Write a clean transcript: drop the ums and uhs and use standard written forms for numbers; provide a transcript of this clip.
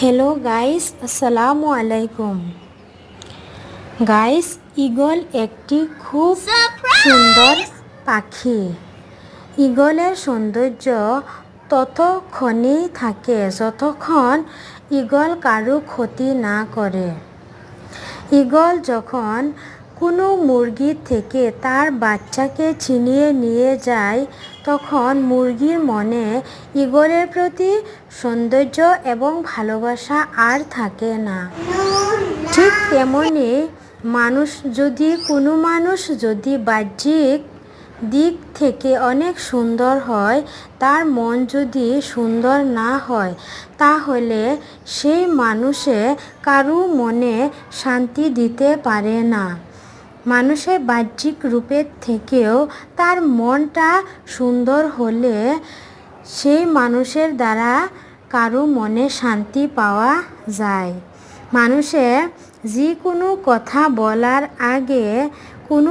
Hello guys, আসসালামু আলাইকুম। Guys, eagle একটি খুব সুন্দর পাখি। ঈগলের সৌন্দর্য ততক্ষণই থাকে যতক্ষণ ঈগল কারো ক্ষতি না করে। ঈগল যখন কোনো মুরগির থেকে তার বাচ্চাকে ছিনিয়ে নিয়ে যায়, তখন মুরগির মনে ঈগলের প্রতি সৌন্দর্য এবং ভালোবাসা আর থাকে না। ঠিক তেমনি কোনো মানুষ যদি বাহ্যিক দিক থেকে অনেক সুন্দর হয়, তার মন যদি সুন্দর না হয়, তাহলে সেই মানুষে কারো মনে শান্তি দিতে পারে না। মানুষের বাহ্যিক রূপের থেকেও তার মনটা সুন্দর হলে সেই মানুষের দ্বারা কারো মনে শান্তি পাওয়া যায়। মানুষের যে কোনো কথা বলার আগে কোনো